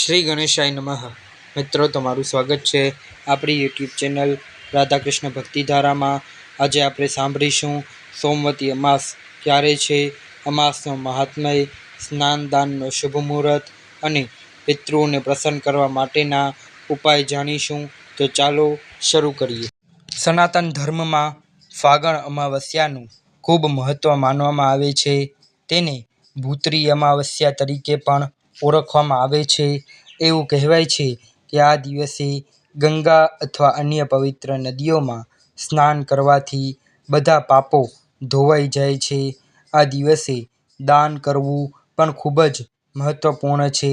શ્રી ગણેશાય નમઃ. મિત્રો, તમારું સ્વાગત છે આપણી યુટ્યુબ ચેનલ રાધાકૃષ્ણ ભક્તિધારામાં. આજે આપણે સાંભળીશું સોમવતી અમાસ ક્યારે છે, અમાસનો મહાત્મય, સ્નાનદાનનો શુભ મુહૂર્ત અને પિતૃઓને પ્રસન્ન કરવા માટેના ઉપાય જાણીશું. તો ચાલો શરૂ કરીએ. સનાતન ધર્મમાં ફાગણ અમાવસ્યાનું ખૂબ મહત્વ માનવામાં આવે છે. તેને ભૂતરી અમાવસ્યા તરીકે પણ ઓળખવામાં આવે છે. એવું કહેવાય છે કે આ દિવસે ગંગા અથવા અન્ય પવિત્ર નદીઓમાં સ્નાન કરવાથી બધા પાપો ધોવાઈ જાય છે. આ દિવસે દાન કરવું પણ ખૂબ જ મહત્વપૂર્ણ છે.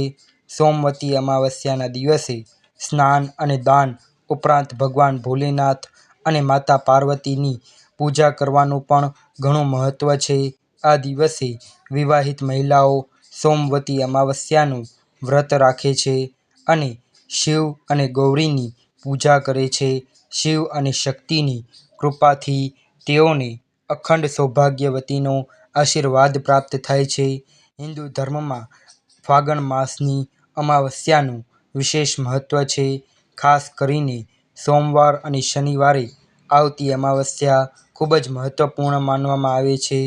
સોમવતી અમાવસ્યાના દિવસે સ્નાન અને દાન ઉપરાંત ભગવાન ભોલેનાથ અને માતા પાર્વતીની પૂજા કરવાનું પણ ઘણું મહત્વ છે. આ દિવસે વિવાહિત મહિલાઓ સોમવતી અમાવસ્યાનું વ્રત રાખે છે અને શિવ અને ગૌરીની પૂજા કરે છે. શિવ અને શક્તિની કૃપાથી તેઓને અખંડ સૌભાગ્યવતીનો આશીર્વાદ પ્રાપ્ત થાય છે. હિન્દુ ધર્મમાં ફાગણ માસની અમાવસ્યાનું વિશેષ મહત્વ છે. ખાસ કરીને સોમવાર અને શનિવારે આવતી અમાવસ્યા ખૂબ જ મહત્વપૂર્ણ માનવામાં આવે છે.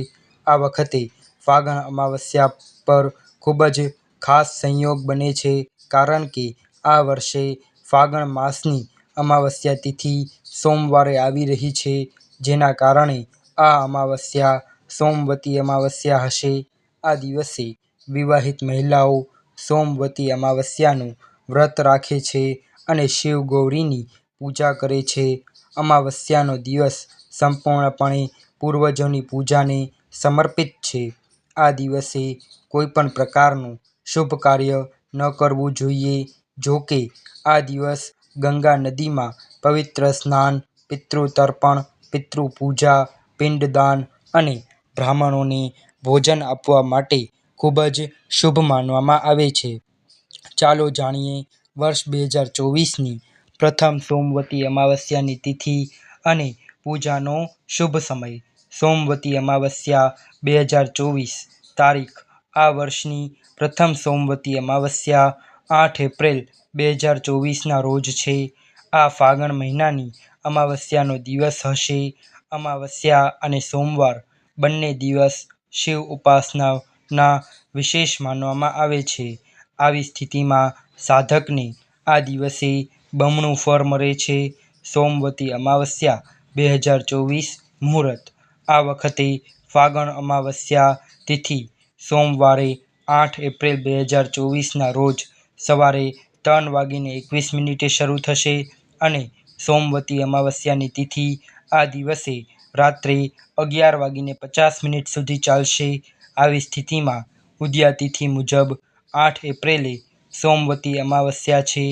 આ વખતે ફાગણ અમાવસ્યા પર ખૂબ જ ખાસ સંયોગ બને છે, કારણ કે આ વર્ષે ફાગણ માસની અમાવસ્યા તિથિ સોમવારે આવી રહી છે, જેના કારણે આ અમાવસ્યા સોમવતી અમાવસ્યા હશે. આ દિવસે વિવાહિત મહિલાઓ સોમવતી અમાવસ્યાનું વ્રત રાખે છે અને શિવ ગૌરીની પૂજા કરે છે. અમાવસ્યાનો દિવસ સંપૂર્ણપણે પૂર્વજોની પૂજાને સમર્પિત છે. આ દિવસે કોઈપણ પ્રકારનું શુભ કાર્ય ન કરવું જોઈએ. જો કે, આ દિવસ ગંગા નદીમાં પવિત્ર સ્નાન, પિતૃ તર્પણ, પિતૃ પૂજા, પિંડદાન અને બ્રાહ્મણોને ભોજન આપવા માટે ખૂબ જ શુભ માનવામાં આવે છે. ચાલો જાણીએ વર્ષ 2024ની પ્રથમ સોમવતી અમાવસ્યાની તિથિ અને પૂજાનો શુભ સમય. સોમવતી અમાવસ્યા 2024 તારીખ. આ વર્ષની પ્રથમ સોમવતી અમાવસ્યા 8 એપ્રિલ 2024ના રોજ છે. આ ફાગણ મહિનાની અમાવસ્યાનો દિવસ હશે. અમાવસ્યા અને સોમવાર બંને દિવસ શિવ ઉપાસનાના વિશેષ માનવામાં આવે છે. આવી સ્થિતિમાં સાધકને આ દિવસે બમણું ફળ મળે છે. સોમવતી અમાવસ્યા 2024 મુહૂર્ત. આ વખતે ફાગણ અમાવસ્યા તિથિ સોમવારે 8 એપ્રિલ 2024ના રોજ સવારે 3:21 શરૂ થશે અને સોમવતી અમાવસ્યાની તિથિ આ દિવસે રાત્રે 11:50 સુધી ચાલશે. આવી સ્થિતિમાં ઉદયા તિથિ મુજબ 8 એપ્રિલે સોમવતી અમાવસ્યા છે.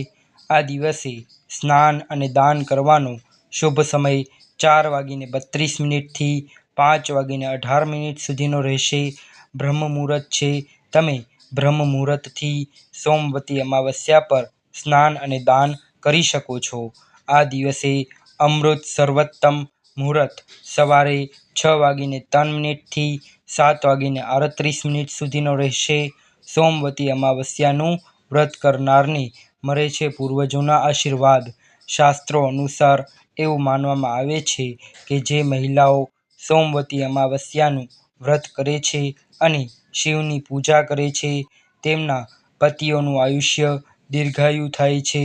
આ દિવસે સ્નાન અને દાન કરવાનો શુભ સમય 4:32 થી 5:18 સુધીનો રહેશે. બ્રહ્મ મુહૂર્ત છે. તમે બ્રહ્મ મુહૂર્તથી સોમવતી અમાવસ્યા પર સ્નાન અને દાન કરી શકો છો. આ દિવસે અમૃત સર્વોત્તમ મુહૂર્ત સવારે 6:03 થી 7:38 સુધીનો રહેશે. સોમવતી અમાવસ્યાનું વ્રત કરનારને મળે છે પૂર્વજોના આશીર્વાદ. શાસ્ત્રો અનુસાર એવું માનવામાં આવે છે કે જે મહિલાઓ સોમવતી અમાવસ્યાનું વ્રત કરે છે અને શિવની પૂજા કરે છે, તેમના પતિઓનું આયુષ્ય દીર્ઘાયુ થાય છે.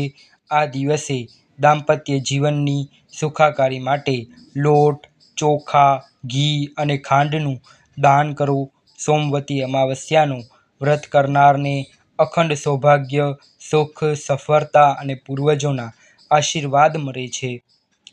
આ દિવસે દાંપત્ય જીવનની સુખાકારી માટે લોટ, ચોખા, ઘી અને ખાંડનું દાન કરવું. સોમવતી અમાવસ્યાનું વ્રત કરનારને અખંડ સૌભાગ્ય, સુખ, સફળતા અને પૂર્વજોના આશીર્વાદ મળે છે.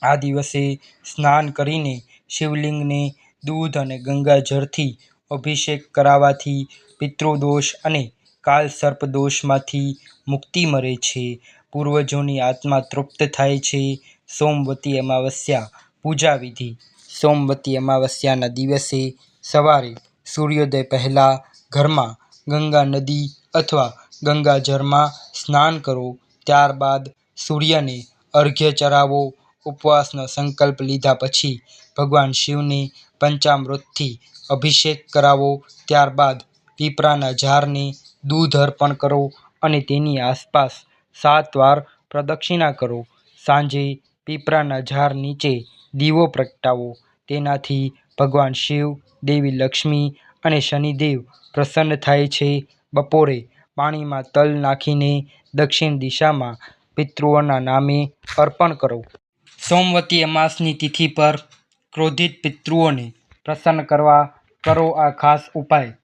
આ દિવસે સ્નાન કરીને શિવલિંગને દૂધ અને ગંગાજળથી અભિષેક કરાવવાથી પિતૃદોષ અને કાળસર્પ દોષમાંથી મુક્તિ મળે છે. પૂર્વજોની આત્મા તૃપ્ત થાય છે. સોમવતી અમાવસ્યા પૂજા વિધિ. સોમવતી અમાવસ્યાના દિવસે સવારે સૂર્યોદય પહેલાં ઘરમાં ગંગા નદી અથવા ગંગાજળમાં સ્નાન કરો. ત્યારબાદ સૂર્યને અર્ઘ્ય ચઢાવો. ઉપવાસનો સંકલ્પ લીધા પછી ભગવાન શિવને પંચામૃતથી અભિષેક કરાવો. ત્યારબાદ પીપળાના ઝાડને દૂધ અર્પણ કરો અને તેની આસપાસ 7 વાર પ્રદક્ષિણા કરો. સાંજે પીપળાના ઝાડ નીચે દીવો પ્રગટાવો. તેનાથી ભગવાન શિવ, દેવી લક્ષ્મી અને શનિદેવ પ્રસન્ન થાય છે. બપોરે પાણીમાં તલ નાખીને દક્ષિણ દિશામાં પિતૃઓના નામે અર્પણ કરો. સોમવતી અમાસની તિથિ પર ક્રોધિત પિતૃઓને પ્રસન્ન કરવા કરો આ ખાસ ઉપાય.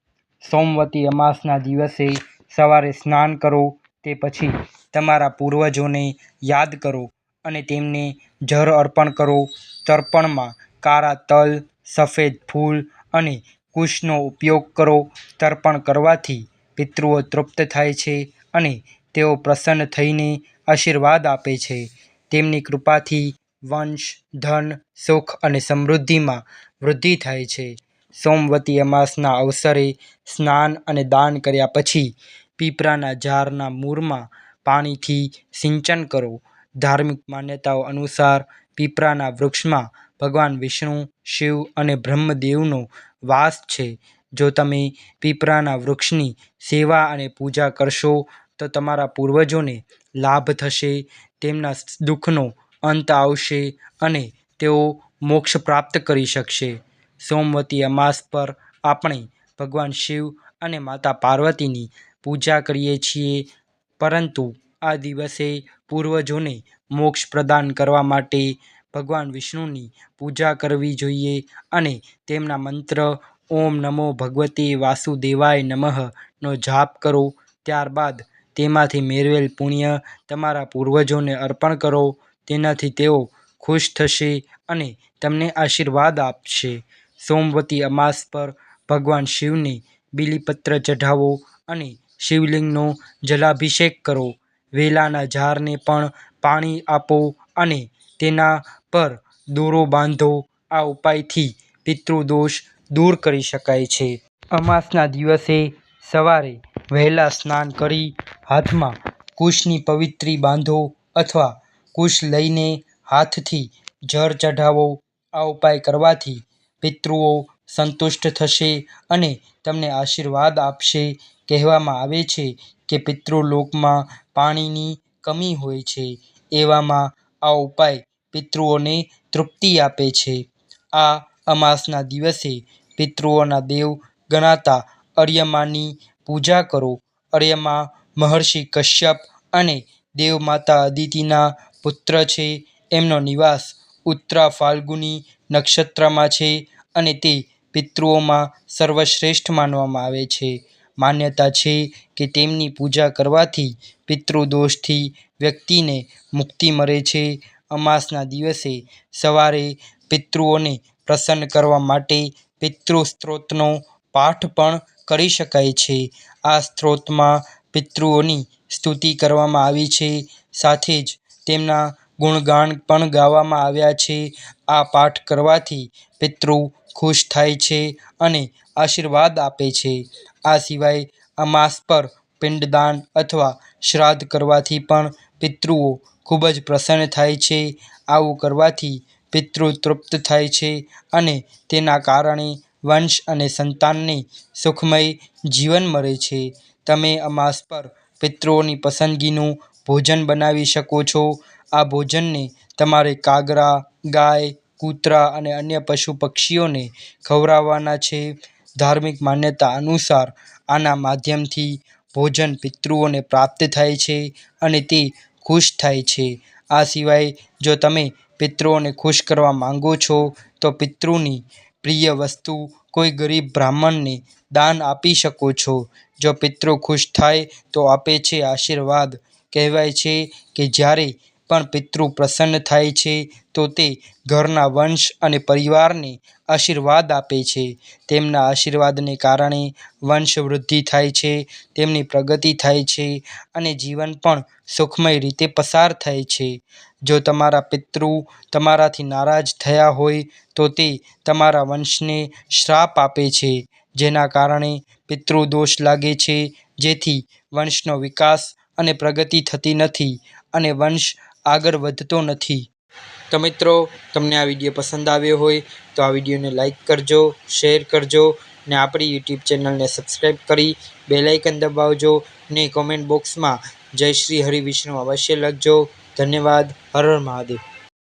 સોમવતી અમાસના દિવસે સવારે સ્નાન કરો. તે પછી તમારા પૂર્વજોને યાદ કરો અને તેમને જળ અર્પણ કરો. તર્પણમાં કાળા તલ, સફેદ ફૂલ અને કુશનો ઉપયોગ કરો. તર્પણ કરવાથી પિતૃઓ તૃપ્ત થાય છે અને તેઓ પ્રસન્ન થઈને આશીર્વાદ આપે છે. તેમની કૃપાથી વંશ, ધન, સુખ અને સમૃદ્ધિમાં વૃદ્ધિ થાય છે. સોમવતી અમાસના અવસરે સ્નાન અને દાન કર્યા પછી પીપળાના ઝાડના મૂળમાં પાણીથી સિંચન કરો. ધાર્મિક માન્યતાઓ અનુસાર પીપળાના વૃક્ષમાં ભગવાન વિષ્ણુ, શિવ અને બ્રહ્મદેવનો વાસ છે. જો તમે પીપળાના વૃક્ષની સેવા અને પૂજા કરશો તો તમારા પૂર્વજોને લાભ થશે, તેમના દુઃખનો અંત આવશે અને તેઓ મોક્ષ પ્રાપ્ત કરી શકશે. સોમવતી અમાસ પર આપણે ભગવાન શિવ અને માતા પાર્વતીની પૂજા કરીએ છીએ, પરંતુ આ દિવસે પૂર્વજોને મોક્ષ પ્રદાન કરવા માટે ભગવાન વિષ્ણુની પૂજા કરવી જોઈએ અને તેમના મંત્ર ઓમ નમો ભગવતે વાસુદેવાય નમઃ નો જાપ કરો. ત્યારબાદ તેમાંથી મેળવેલ પુણ્ય તમારા પૂર્વજોને અર્પણ કરો. તેનાથી તેઓ ખુશ થશે અને તમને આશીર્વાદ આપશે. સોમવતી અમાસ પર ભગવાન શિવને બીલીપત્ર ચઢાવો અને શિવલિંગનો જલાભિષેક કરો. વેલાના ઝાડને પણ પાણી આપો અને તેના પર દોરો બાંધો. આ ઉપાયથી પિતૃદોષ દૂર કરી શકાય છે. અમાસના દિવસે સવારે વહેલા સ્નાન કરી હાથમાં કુશની પવિત્રી બાંધો અથવા કુશ લઈને હાથથી જળ ચઢાવો. આ ઉપાય કરવાથી પિતૃઓ સંતુષ્ટ થશે અને તમને આશીર્વાદ આપશે. કહેવામાં આવે છે કે પિતૃલોકમાં પાણીની કમી હોય છે, એવામાં આ ઉપાય પિતૃઓને તૃપ્તિ આપે છે. આ અમાસના દિવસે પિતૃઓના દેવ ગણાતા અર્યમાની પૂજા કરો. અર્યમા મહર્ષિ કશ્યપ અને દેવમાતા અદિતિના પુત્ર છે. એમનો નિવાસ ઉત્તરા ફાલ્ગુની નક્ષત્રમાં છે અને તે પિતૃઓમાં સર્વશ્રેષ્ઠ માનવામાં આવે છે. માન્યતા છે કે તેમની પૂજા કરવાથી પિતૃદોષથી વ્યક્તિને મુક્તિ મળે છે. અમાસના દિવસે સવારે પિતૃઓને પ્રસન્ન કરવા માટે પિતૃ સ્તોત્રનો પાઠ પણ કરી શકાય છે. આ સ્તોત્રમાં પિતૃઓની સ્તુતિ કરવામાં આવી છે, સાથે જ તેમના ગુણગાન પણ ગાવામાં આવ્યા છે. આ પાઠ કરવાથી પિતૃ ખુશ થાય છે અને આશીર્વાદ આપે છે. આ સિવાય અમાસ પર પિંડદાન અથવા શ્રાદ્ધ કરવાથી પણ પિતૃઓ ખૂબ જ પ્રસન્ન થાય છે. આવું કરવાથી પિતૃ તૃપ્ત થાય છે અને તેના કારણે વંશ અને સંતાનને સુખમય જીવન મળે છે. તમે અમાસ પર પિતૃઓની પસંદગીનું ભોજન બનાવી શકો છો. આ ભોજનને તમારે કાગડા, ગાય, કૂતરા અને અન્ય પશુ પક્ષીઓને ખવડાવવાના છે. ધાર્મિક માન્યતા અનુસાર આના માધ્યમથી ભોજન પિતૃઓને પ્રાપ્ત થાય છે અને તે ખુશ થાય છે. આ સિવાય જો તમે પિતૃઓને ખુશ કરવા માંગો છો તો પિતૃની પ્રિય વસ્તુ કોઈ ગરીબ બ્રાહ્મણને દાન આપી શકો છો. જો પિતૃ ખુશ થાય તો આપે છે આશીર્વાદ. કહેવાય છે કે જ્યારે પણ પિતૃ પ્રસન્ન થાય છે તો તે ઘરના વંશ અને પરિવારને આશીર્વાદ આપે છે. તેમના આશીર્વાદને કારણે વંશ વૃદ્ધિ થાય છે, તેમની પ્રગતિ થાય છે અને જીવન પણ સુખમય રીતે પસાર થાય છે. જો તમારા પિતૃ તમારાથી નારાજ થયા હોય તો તે તમારા વંશને શ્રાપ આપે છે, જેના કારણે પિતૃદોષ લાગે છે, જેથી વંશનો વિકાસ અને પ્રગતિ થતી નથી અને વંશ આગળ વધતો નથી. તો મિત્રો, તમને આ વિડીયો પસંદ આવ્યો હોય તો આ વિડીયોને લાઈક કરજો, શેર કરજો ને આપણી યુટ્યુબ ચેનલને સબસ્ક્રાઈબ કરી બેલ આઇકન દબાવજો ને કોમેન્ટ બોક્સમાં જય શ્રી હરિ વિષ્ણુ અવશ્ય લખજો. ધન્યવાદ. હર હર મહાદેવ.